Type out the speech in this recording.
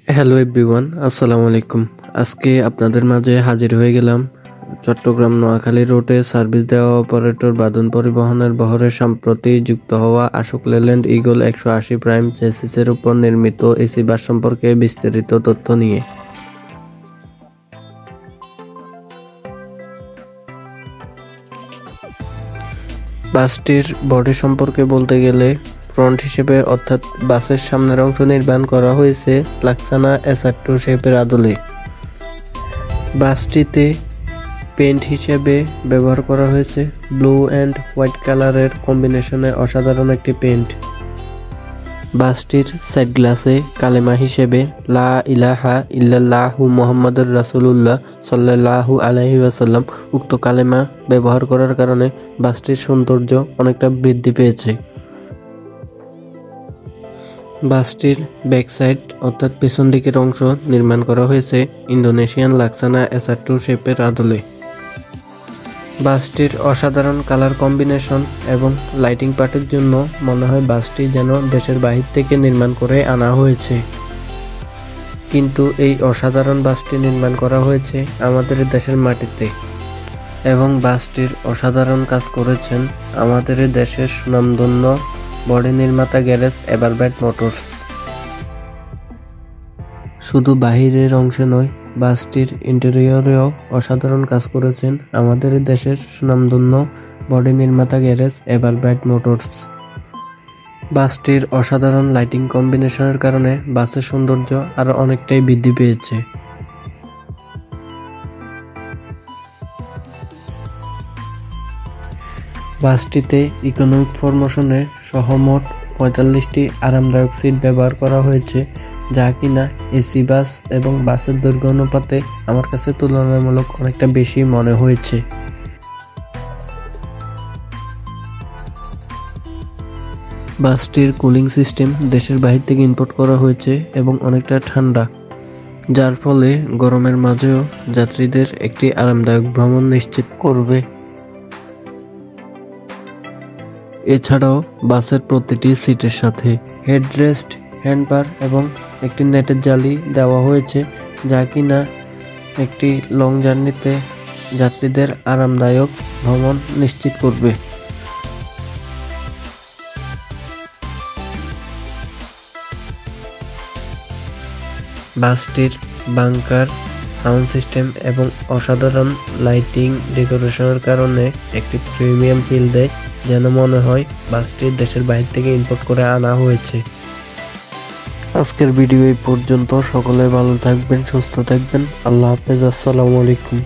Hello everyone, আসসালামু আলাইকুম। আজকে আপনাদের মাঝে হাজির হয়ে গেলাম চট্টগ্রাম নোয়াখালী রুটে সার্ভিস দেওয়া অপারেটর বাদন পরিবহনের বহরে সম্প্রতি যুক্ত হওয়া আশোক লেল্যান্ড ইগল 180 প্রাইম চেসিসের উপর নির্মিত এসি বাস সম্পর্কে বিস্তারিত তথ্য নিয়ে। বাসটির বডি সম্পর্কে বলতে গেলে ফ্রন্ট হিসেবে অর্থাৎ বাসের সামনের অংশ নির্মাণ করা হয়েছে লাক্সানা SR2 শেপের আদলে। বাসটিতে পেইন্ট হিসেবে ব্যবহার করা হয়েছে ব্লু অ্যান্ড হোয়াইট কালারের কম্বিনেশনে অসাধারণ একটি পেইন্ট। বাসটির সাইড গ্লাসে কালেমা হিসেবে লা ইলাহা ইল্লাল্লাহু মুহাম্মাদুর রাসূলুল্লাহ সাল্লাল্লাহু আলাইহি ওয়াসাল্লাম উক্ত কালেমা ব্যবহার করার কারণে বাসটির সৌন্দর্য অনেকটা বৃদ্ধি পেয়েছে। বাসটির ব্যাক সাইড অর্থাৎ পেছন দিকের অংশ নির্মাণ করা হয়েছে ইন্দোনেশিয়ান লাক্সানা SR2 শেপের আদলে। বাসটির অসাধারণ কালার কম্বিনেশন এবং লাইটিং পার্টের জন্য মনে হয় বাসটি যেন দেশের বাহির থেকে নির্মাণ করে আনা হয়েছে, কিন্তু এই অসাধারণ বাসটি নির্মাণ করা হয়েছে আমাদের দেশের মাটিতে এবং বাসটির অসাধারণ কাজ করেছেন আমাদের দেশের সুনামধন্য বডি নির্মাতা গ্যারেজ এভারব্রাইট মোটরস। শুধু বাহিরের অংশে নয়, বাসটির ইন্টেরিয়রেও অসাধারণ কাজ করেছেন আমাদের দেশের সুনামধন্য বডি নির্মাতা গ্যারেজ এভারব্রাইট মোটরস। বাসটির অসাধারণ লাইটিং কম্বিনেশনের কারণে বাসের সৌন্দর্য আরও অনেকটাই বৃদ্ধি পেয়েছে। বাসটিতে ইকোনমিক ফরমেশনে সহমোট 45টি আরামদায়ক সিট ব্যবহার করা হয়েছে, যা কিনা এসি বাস এবং বাসের দৈর্ঘ্য অনুপাতে আমার কাছে তুলনামূলক অনেকটা বেশি মনে হয়েছে। বাসটির কুলিং সিস্টেম দেশের বাহির থেকে ইম্পোর্ট করা হয়েছে এবং অনেকটা ঠান্ডা, যার ফলে গরমের মাঝেও যাত্রীদের একটি আরামদায়ক ভ্রমণ নিশ্চিত করবে। এছাড়াও বাসের প্রতিটি সিটের সাথে হেডরেস্ট, হ্যান্ডবার এবং একটি নেটের জালি দেওয়া হয়েছে, যা কিনা একটি লং জার্নিতে যাত্রীদের আরামদায়ক ভ্রমণ নিশ্চিত করবে। বাসটির বাংকার, সাউন্ড সিস্টেম এবং অসাধারণ লাইটিং ডেকোরেশনের কারণে একটি প্রিমিয়াম ফিল দেয়, যেন মনে হয় বাসটি দেশের বাইরে থেকে ইম্পোর্ট করে আনা হয়েছে। আজকের ভিডিও এই পর্যন্ত। সকলে ভালো থাকবেন, সুস্থ থাকবেন। আল্লাহ হাফেজ, আসসালামু আলাইকুম।